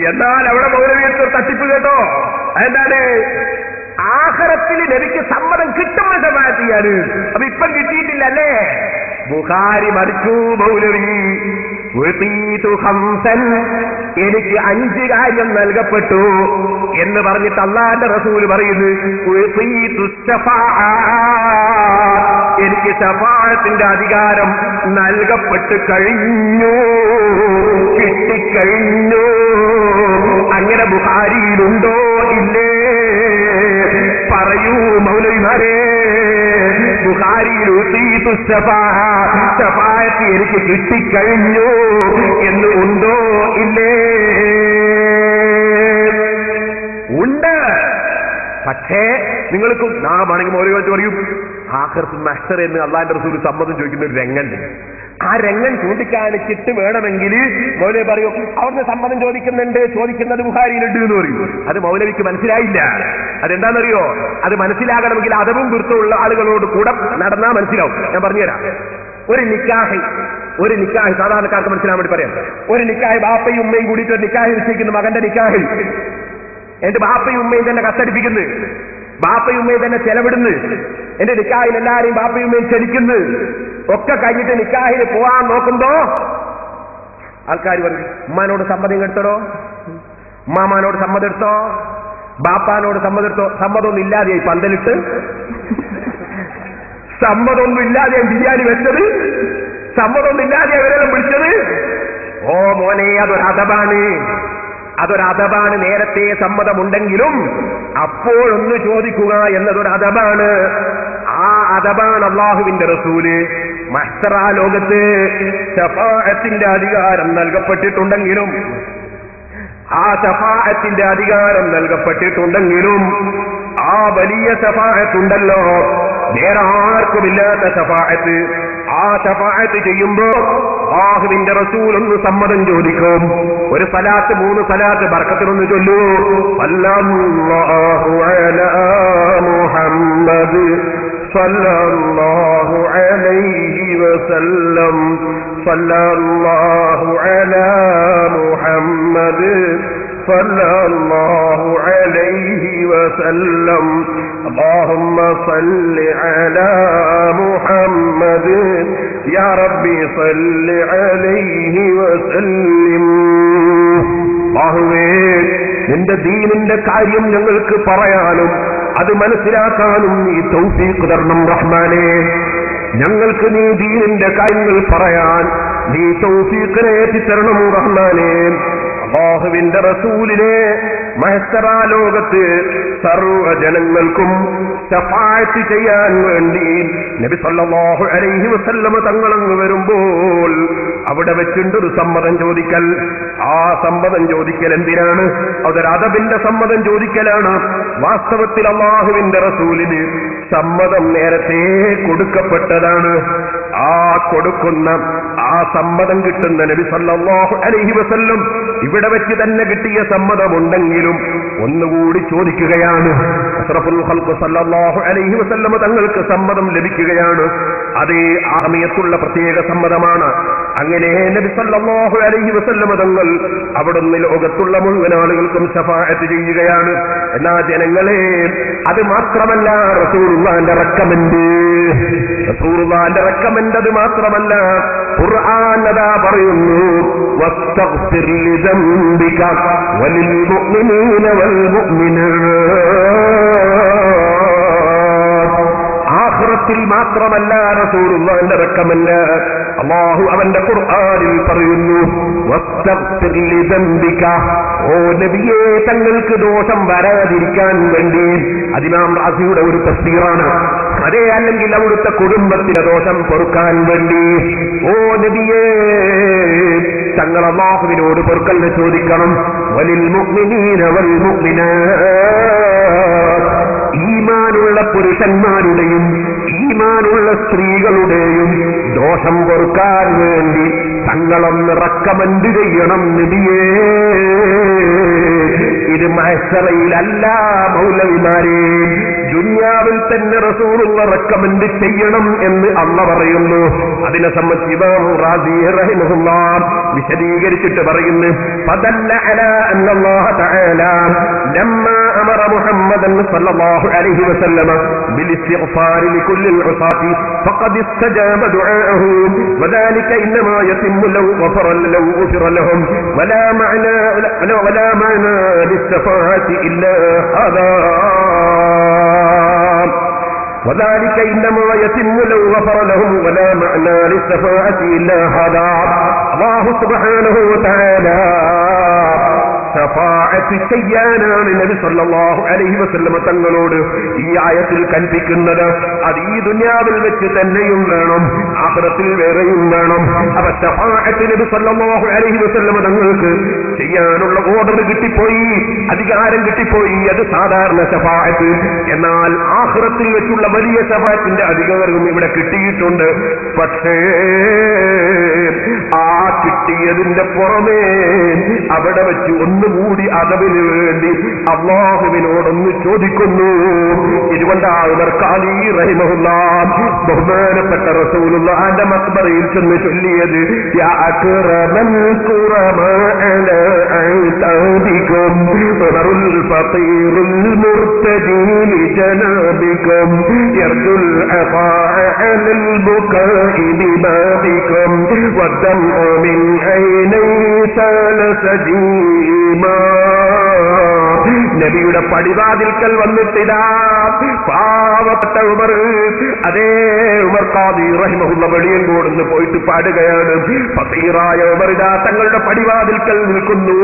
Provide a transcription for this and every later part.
എന്നാൽ അവിടെ മൗലവിയത്ത് തട്ടിപ്പ് കേട്ടോ. അതെന്താണ്? ആഖിറത്തിൽ നബിക്ക് സമ്മതം കിട്ടുമ്പോൾ ശഫാഅത്ത് ചെയ്യാന്. അപ്പൊ ഇപ്പം കിട്ടിയിട്ടില്ലല്ലേ? ബുഖാരി മറിച്ചു മൗലവി എനിക്ക് 5 കാര്യം നൽകപ്പെട്ടു എന്ന് പറഞ്ഞിട്ട് അല്ലാഹുവിന്റെ റസൂൽ പറയുന്നു എനിക്ക് ശഫാഅത്തിന്റെ അധികാരം നൽകപ്പെട്ട് കഴിഞ്ഞു, കിട്ടിക്കഴിഞ്ഞു. അങ്ങനെ ബുഖാരിയിലുണ്ടോ ഇല്ലേ? പറയൂ മൗലവിമാരെ. ബുഖാരിയിൽ ശഫാഅത്ത് എനിക്ക് കിട്ടിക്കഴിഞ്ഞു എന്ന് ഉണ്ടോ ഇല്ലേ? ഉണ്ട്. പക്ഷേ നിങ്ങൾക്ക് നാമാണെങ്കിൽ മൗലവികൾ പറയും ആഖിറത്തുൽ മഹ്ശർ എന്ന് അല്ലാഹുവിന്റെ റസൂൽ സമ്മതം ചോദിക്കുന്ന ഒരു രംഗമുണ്ട്. ആ രംഗം ചൂണ്ടിക്കാണിച്ചിട്ട് വേണമെങ്കിൽ മൗലവി പറയും അവിടുന്ന് സമ്മതം ചോദിക്കുന്നത് ബുഖാരിയിലുണ്ട് എന്ന് പറയും. അത് മൗലവിക്ക് മനസ്സിലായില്ല. അതെന്താണെന്നറിയോ? അത് മനസ്സിലാകണമെങ്കിൽ അതവും വൃത്തമുള്ള ആളുകളോട് കൂടെ നടന്നാ മനസ്സിലാവും. ഞാൻ പറഞ്ഞുതരാം. ഒരു നിക്കാഹ് സാധാരണക്കാർക്ക് മനസ്സിലാൻ വേണ്ടി പറയാം. ഒരു നിക്കാഹ് ബാപ്പയും ഉമ്മയും കൂടിയിട്ട് ഒരു നിക്കാഹ് നിശ്ചയിക്കുന്നു, മകന്റെ നിക്കാഹ്. എന്റെ ബാപ്പയും ഉമ്മയും തന്നെ കത്തടിപ്പിക്കുന്നു, ബാപ്പയും ഉമ്മയും തന്നെ ചെലവിടുന്നു. എന്റെ നിക്കാഹിൽ എല്ലാരെയും ബാപ്പയും ഉമ്മയും ക്ഷണിക്കുന്നു. ഒക്കെ കഴിഞ്ഞിട്ട് നിക്കാഹിന് പോകാൻ നോക്കുമ്പോ ആൾക്കാർ പറയും ഉമ്മാനോട് സമ്മതം എടുത്തോ, ഉമ്മാമാനോട് സമ്മതം എടുത്തോ, ബാപ്പാനോട് സമ്മതം എടുത്തോ. സമ്മതമൊന്നും ഇല്ലാതെയായി പന്തലിട്ട്, സമ്മതമൊന്നും ഇല്ലാതെയായി ബിരിയാണി വെച്ചത്, സമ്മതമൊന്നും ഇല്ലാതെയായി അവരെല്ലാം വിളിച്ചത്. ഓ മോനെ, അതൊരതബാണ്. നേരത്തെ സമ്മതമുണ്ടെങ്കിലും അപ്പോഴൊന്ന് ചോദിക്കുക എന്നതൊരു അതബാണ്. ആ അതബാണ് അല്ലാഹുവിന്റെ റസൂല് മഹ്ശറ ലോകത്ത് ശഫാഅത്തിന്റെ അധികാരം നൽകപ്പെട്ടിട്ടുണ്ടെങ്കിലും ആ വലിയ ശഫാഅത്തുണ്ടല്ലോ, വേറെ ആർക്കുമില്ലാത്ത ശഫാഅത്ത്. ആ ശഫാഅത്ത് ചെയ്യുമ്പോ അല്ലാഹുവിന്റെ റസൂൽ ഒന്ന് സമ്മതം ചോദിക്കും. ഒരു സലാത്ത് 3 സലാത്ത് ബർക്കത്തിനൊന്ന് ചൊല്ലൂ. സല്ലല്ലാഹു അലാ മുഹമ്മദ് സല്ലല്ലാഹു അലൈഹി വസല്ലം സല്ലല്ലാഹു അലാ മുഹമ്മദ് സല്ലല്ലാഹു അലൈഹി വസല്ലം اللهم صل على محمد يا ربي صل عليه وسلم. നിന്റെ ദീനിന്റെ കാര്യം ഞങ്ങൾക്ക് പറയാനും അത് മനസ്സിലാക്കാനും നീ തൗഫീഖ് തരണം റഹ്മാനേ. ഞങ്ങൾക്ക് നീ ദീനിന്റെ കാര്യങ്ങൾ പറയാൻ നീ തൗഫീഖിനെ എത്തിത്തരണം റഹ്മാനേ. അല്ലാഹുവിന്റെ റസൂലിനെ മഹ്ശറ ലോകത്ത് സർവ്വ ജനങ്ങൾക്കും ശഫാഅത്ത് ചെയ്യാൻ വേണ്ടി നബി സല്ലല്ലാഹു അലൈഹി വസല്ലം തങ്ങളങ്ങ് വരുമ്പോൾ അവിടെ വെച്ചുണ്ടൊരു സമ്മതം ചോദിക്കൽ. ആ സമ്മതം ചോദിക്കൽ എന്തിനാണ്? അതൊരു അദബിന്റെ സമ്മതം ചോദിക്കലാണ്. വാസ്തവത്തിൽ അല്ലാഹുവിന്റെ റസൂലിന് സമ്മതം നേരത്തെ കൊടുക്കപ്പെട്ടതാണ്. ആ കൊടുക്കുന്ന ആ സമ്മതം കിട്ടുന്ന നബി സല്ലല്ലാഹു അലൈഹി വസല്ലം ഇവിടെ വെച്ച് തന്നെ കിട്ടിയ സമ്മതമുണ്ടെങ്കിലും ഒന്നുകൂടി ചോദിക്കുകയാണ്. അഷ്റഫുൽ ഖൽഖ് സല്ലല്ലാഹു അലൈഹി വസല്ലം തങ്ങൾക്ക് സമ്മതം ലഭിക്കുകയാണ്. അതേ ആ സമയത്തുള്ള പ്രത്യേക സമ്മതമാണ്. അങ്ങനെ നബി സല്ലല്ലാഹു അലൈഹി വസല്ലം തങ്ങൾ അവിടുന്ന് ലോകത്തുള്ള മുഴുവൻ ആളുകൾക്കും ശഫാഅത്ത് ചെയ്യുകയാണ്. എന്നാ ജനങ്ങളെ, അത് മാത്രമല്ല റസൂലുള്ളാഹിന്റെ റെക്കമെൻഡ് അത് മാത്രമല്ല, ഖുർആൻ അതാ പറയുന്നു വസ്തഗ്ഫിർ ലിദംബിക വലിൽ മുഅ്മിനീന വൽ മുഅ്മിനാത്ത്. ആഖിറത്തിൽ മാത്രമല്ല റസൂലുള്ളാഹിന്റെ റെക്കമെൻഡ്. അല്ലാഹു അവന്റെ ഖുർആനിൽ പറയുന്നു വസ്തഗ്ഫിർ ലിദംബിക. ഓ നബിയേ, തങ്ങൾക്ക് ദോഷം വരാതിരിക്കാൻ വേണ്ടി. അതിമാം റാസിയുടെ ഒരു തഫ്സീറാണ്. അതേ, അല്ലെങ്കിൽ അവിടുത്തെ കുടുംബത്തിലെ ദോഷം പൊറുക്കാൻ വേണ്ടി ഓ നബിയേ തങ്ങൾ അല്ലാഹുവിനോട് പൊറുക്കലിനെ ചോദിക്കണം. വലിൽ മുഅ്മിനീന വൽ മുഅ്മിനാത്ത്. ഈമാനുള്ള പുരുഷന്മാരുടെയും ഈമാനുള്ള സ്ത്രീകളുടെയും ദോഷം പൊറുക്കാൻ വേണ്ടി തങ്ങളൊന്ന് റെക്കമെൻഡ് ചെയ്യണം നബിയേ. ഇത് മഹ്ശറയിലല്ല മൗലവിമാരെ, ദുനിയാവിൽ തന്നെ റസൂലുള്ള റെക്കമെൻഡ് ചെയ്യണം എന്ന് അല്ലാഹ് പറയുന്നു. അതിനെ സംബന്ധിച്ച് ഇമാം റാസി റഹിമഹുല്ലാഹ് വിശദീകരിച്ചിട്ട് പറയുന്നു, ഫദല്ല അലാ അന്നല്ലാഹ തആല ലമ്മാ അമറ മുഹമ്മദൻ സ്വല്ലല്ലാഹു അലൈഹി വസല്ലമ ബിലിസ്തിഗ്ഫാരി ലികുല്ലിൽ ഉസാതി ഫഖദ് ഇസ്തജാബ ദുആഅഹു വദാലിക ഇന്നമാ യതിമ്മു ലൗ ഗഫറ ലഹും വലാ മഅനാ ലിസ്തിഗ്ഫാരി ഇല്ലാ ഹദാ وذلك إنما يتم لو غفر لهم ولا معنى للشفاعة إلا هذا. الله سبحانه وتعالى ശഫാഅത്ത് ചെയ്യാനാണ് നബി സല്ലല്ലാഹു അലൈഹി വസല്ലം തങ്ങളോട് ഈ ആയത്തിൽ കൽപ്പിക്കുന്നത്. അത് ഈ ദുനിയാവിൽ വെച്ച് തന്നെയും വേണം, ആഖിറത്തിൽ വേറെയും വേണം. അപ്പൊ ശഫാഅത്ത് നബി സല്ലല്ലാഹു അലൈഹി വസല്ലം തങ്ങൾക്ക് ചെയ്യാനുള്ള ഓർഡർ കിട്ടിപ്പോയി, അധികാരം കിട്ടിപ്പോയി. അത് സാധാരണ ശഫാഅത്ത്. എന്നാൽ ആഖിറത്തിൽ വെച്ചുള്ള വലിയ ശഫാഅത്തിന്റെ അധികാരവും ഇവിടെ കിട്ടിയിട്ടുണ്ട്. പക്ഷേ ആ കിട്ടിയതിന്റെ പുറമേ അവിടെ വെച്ച് ഒന്നുകൂടി അതവിന് വേണ്ടി അല്ലാഹുവിനോടൊന്ന് ചോദിക്കുന്നു. ഇതുകൊണ്ടാണ് ഉമർ ഖാലി റഹിമഹുല്ലാഹ് ബഹുമാനപ്പെട്ട റസൂലുള്ളാഹിന്റെ മഖ്ബറയിൽ ചെന്ന് ചൊല്ലിയത്, യാ അക്റമൽ ഖുറമാ അലാ അതാബികും ഉമറുൽ ഫഖീറുൽ മുർതദി ലിജനാബികും യർജുൽ അഫാഅ അലൽ ബുകാഇ ബിബാബികും വദ്ദംഉ മിൻ ഐനൈ സാല സജീമാ. നബിയുടെ പടിവാതിൽക്കൽ വന്നിട്ടിതാ പാവപ്പെട്ട ഉമർ, അതേ ഉമർ ഖാദി റഹിമഹുല്ലാഹ് വെളിയങ്കോടുന്ന് പോയിട്ട് പാടുകയാണ്. ഫഖീറായ ഉമർ ഇതാ തങ്ങളുടെ പടിവാതിൽക്കൽ നിൽക്കുന്നു.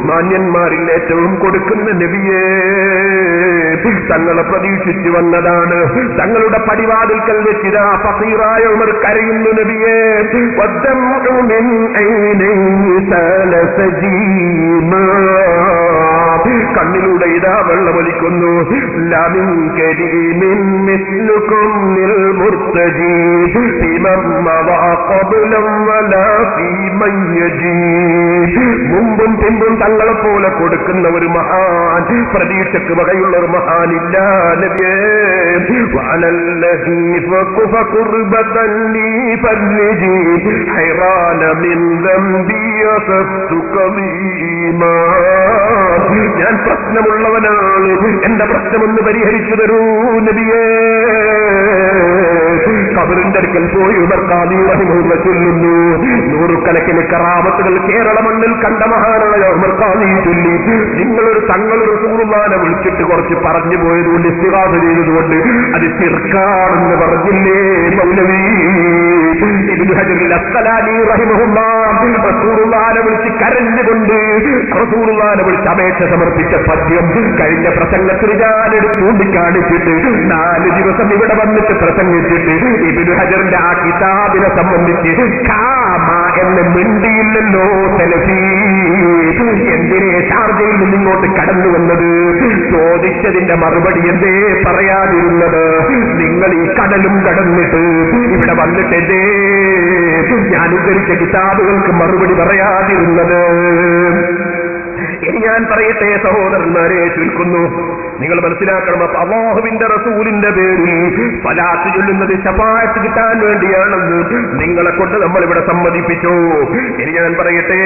മാന്യന്മാരിൽ ഏറ്റവും കൊടുക്കുന്ന നബിയെ തങ്ങളെ പ്രതീക്ഷിച്ചു വന്നതാണ്. തങ്ങളുടെ പടിവാതിൽക്കൽ വെച്ചിതാ ഫഖീറായ ഉമർ കരയുന്നു, നബിയെ വദ്ദംഉ മിൻ ഐനൈ സാല സജീമാ. കണ്ണിലൂടെ ഇതാ വെള്ളമൊലിക്കുന്നു. ലാമിൻ കരീമിൻ മിസ്ലുകും നിൽ മുർതജി ഫീമൻ മദഅ ഖബ്ലൻ വലാ ഫീമൻ യജി. മുമ്പും പിമ്പും തങ്ങളെ പോലെ കൊടുക്കുന്ന ഒരു മഹാൻ, പ്രതീക്ഷക്ക് വകയുള്ള ഒരു മഹാനില്ല നബിയേ. വഅലല്ലദീ ഫഖുർബതൻ ലീ ഫർജി ഹൈറാന മിൻ ദംബി യസഫ്തുക ബീമാ. ഞാൻ പ്രശ്നമുള്ളവനാണ്, എന്റെ പ്രശ്നമൊന്ന് പരിഹരിച്ചു തരൂ നബിയേ. ഖബറിന്റെ അടുക്കൽ പോയി ഉമർ ഖാദി റഹിമഹുല്ലാഹ് ചൊല്ലുന്നു. നൂറുകണക്കിന് കറാമത്തുകൾ കേരള മണ്ണിൽ കണ്ട മഹാനായ ഉമർ ഖാദി ചൊല്ലി, നിങ്ങളൊരു തങ്ങൾ റസൂലുള്ളാഹിനെ വിളിച്ചിട്ട് കുറച്ച് പറഞ്ഞു പോയതുകൊണ്ട് ഇസ്തിഗാസ ചെയ്തതുകൊണ്ട് അത് ശിർക്കാണെന്ന് പറഞ്ഞില്ലേ മൗലവി? ഇബ്നു ഹജർ അസ്ഖലാനി റഹിമഹുല്ലാഹ് റസൂലുള്ളാഹിനെ വിളിച്ച് കരഞ്ഞുകൊണ്ട് റസൂലുള്ളാഹിനെ വിളിച്ച് അപേക്ഷ സമർപ്പിച്ച പദ്യം കഴിഞ്ഞ പ്രസംഗത്തിൽ ഞാനെടുത്ത് ചൂണ്ടിക്കാണിച്ചിട്ട് 4 ദിവസം ഇവിടെ വന്നിട്ട് പ്രസംഗിച്ചിട്ട് ഇബ്നു ഹജറിന്റെ ആ കിതാബിനെ സംബന്ധിച്ച് കാമ എന്ന് മിണ്ടിയില്ലല്ലോ സലഫി. എന്തിനെ ഷാർജയിൽ നിന്ന് ഇങ്ങോട്ട് കടന്നു വന്നത്? ചോദിച്ചതിന്റെ മറുപടി എന്തേ പറയാതിരുന്നത്? നിങ്ങൾ ഈ കടലും കടന്നിട്ട് ഇവിടെ വന്നിട്ട് എന്തേ ഞാൻ ഉദ്ധരിച്ച കിതാബുകൾക്ക് മറുപടി പറയാതിരുന്നത്? ഇനി ഞാൻ പറയട്ടെ സഹോദരന്മാരെ, ചുരുക്കുന്നു, നിങ്ങൾ മനസ്സിലാക്കണം. അല്ലാഹുവിന്റെ റസൂലിന്റെ പേരിൽ സ്വലാത്ത് ചൊല്ലുന്നത് ശഫാഅത്ത് കിട്ടാൻ വേണ്ടിയാണെന്ന് നിങ്ങളെ കൊണ്ട് നമ്മൾ ഇവിടെ സമ്മതിപ്പിച്ചു. ഇനി ഞാൻ പറയട്ടെ,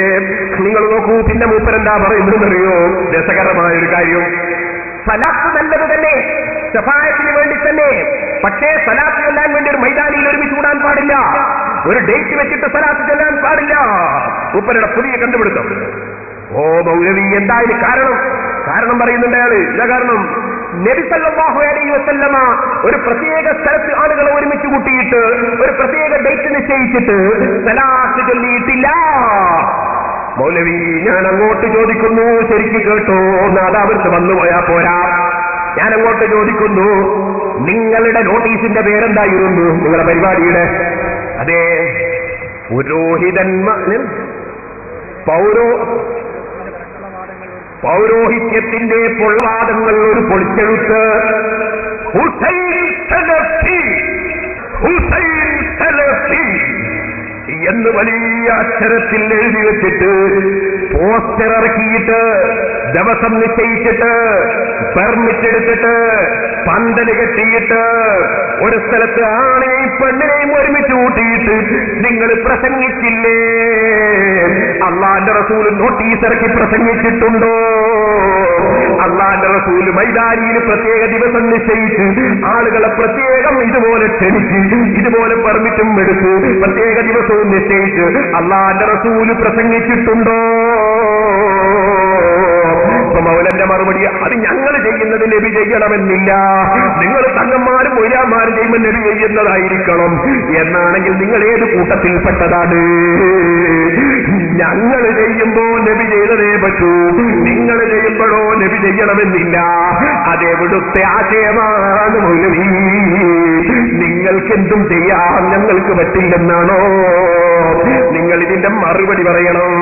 നിങ്ങൾ നോക്കൂ, പിന്നെ മൂപ്പരെന്താ പറയുന്നതെന്നറിയോ? രസകരമായൊരു കാര്യം. സ്വലാത്ത് നല്ലത് തന്നെ, ശഫാഅത്തിന് വേണ്ടി തന്നെ. പക്ഷേ സ്വലാത്ത് ചൊല്ലാൻ വേണ്ടി ഒരു മൈതാനിയിൽ ഒരുമിച്ച് കൂടാൻ പാടില്ല, ഒരു ഡേറ്റ് വെച്ചിട്ട് സ്വലാത്ത് ചൊല്ലാൻ പാടില്ല. മൂപ്പരുടെ പുതിയ കണ്ടുപിടുത്തം. ഓ മൗലവി, എന്തായാലും കാരണം പറയുന്നുണ്ട് അയാള്. ഇതാ കാരണം, നബി സല്ലല്ലാഹു അലൈഹി വസല്ലമ ഒരു പ്രത്യേക സ്ഥലത്ത് ആളുകളെ ഒരുമിച്ച് കൂട്ടിയിട്ട് ഒരു പ്രത്യേക ഡേറ്റ് നിശ്ചയിച്ചിട്ട് സ്വലാത്ത് ചൊല്ലിയിട്ടില്ല. മൗലവി, ഞാൻ അങ്ങോട്ട് ചോദിക്കുന്നു, ശരിക്ക് കേട്ടോ, നാദാവർക്ക് വന്നുപോയാ പോരാ. ഞാൻ അങ്ങോട്ട് ചോദിക്കുന്നു, നിങ്ങളുടെ നോട്ടീസിന്റെ പേരെന്തായിരുന്നു? നിങ്ങളുടെ പരിപാടിയുടെ? അതെ, പൗരോഹിത്യത്തിന്റെ പൊള്ളവാദങ്ങൾ ഒരു പൊളിച്ചെഴുത്ത്. ഹുസൈൻ സലഫി എന്ന് വലിയ അക്ഷരത്തിൽ എഴുതി വെച്ചിട്ട് പോസ്റ്റർ ഇറക്കിയിട്ട് ദിവസം നിശ്ചയിച്ചിട്ട് പെർമിറ്റ് എടുത്തിട്ട് പന്തല് കെട്ടിയിട്ട് ഒരു സ്ഥലത്ത് ആണിനെയും പെണ്ണിനെയും ഒരുമിച്ച് കൂട്ടിയിട്ട് നിങ്ങൾ പ്രസംഗിച്ചില്ലേ? അള്ളാന്റെ റസൂൽ നോട്ടീസ് ഇറക്കി പ്രസംഗിച്ചിട്ടുണ്ടോ? അള്ളാന്റെ റസൂൽ മൈതാനിയിൽ പ്രത്യേക ദിവസം നിശ്ചയിച്ച് ആളുകളെ പ്രത്യേകം ഇതുപോലെ ക്ഷണിച്ച് ഇതുപോലെ പെർമിറ്റും എടുത്ത് പ്രത്യേക ദിവസവും നിശ്ചയിച്ച് അള്ളാന്റെ റസൂല് പ്രസംഗിച്ചിട്ടുണ്ടോ? മൗലന്റെ മറുപടി, അത് ഞങ്ങൾ ചെയ്യുന്നത് നബി ചെയ്യണമെന്നില്ല, നിങ്ങൾ തങ്ങന്മാരും മൊയ്ലാന്മാരും ചെയ്യുമ്പോൾ നബി ചെയ്യുന്നതായിരിക്കണം. എന്നാണെങ്കിൽ നിങ്ങൾ ഏത് കൂട്ടത്തിൽപ്പെട്ടതാണ്? ഞങ്ങൾ ചെയ്യുമ്പോ നബി ചെയ്തതേ പറ്റൂ, നിങ്ങൾ ചെയ്യുമ്പോഴോ നബി ചെയ്യണമെന്നില്ല. അതെവിടുത്തെ ആശയമാണ് മൗലവി? നിങ്ങൾക്കെന്തും ചെയ്യാം, ഞങ്ങൾക്ക് പറ്റില്ലെന്നാണോ? നിങ്ങൾ ഇതിന്റെ മറുപടി പറയണം.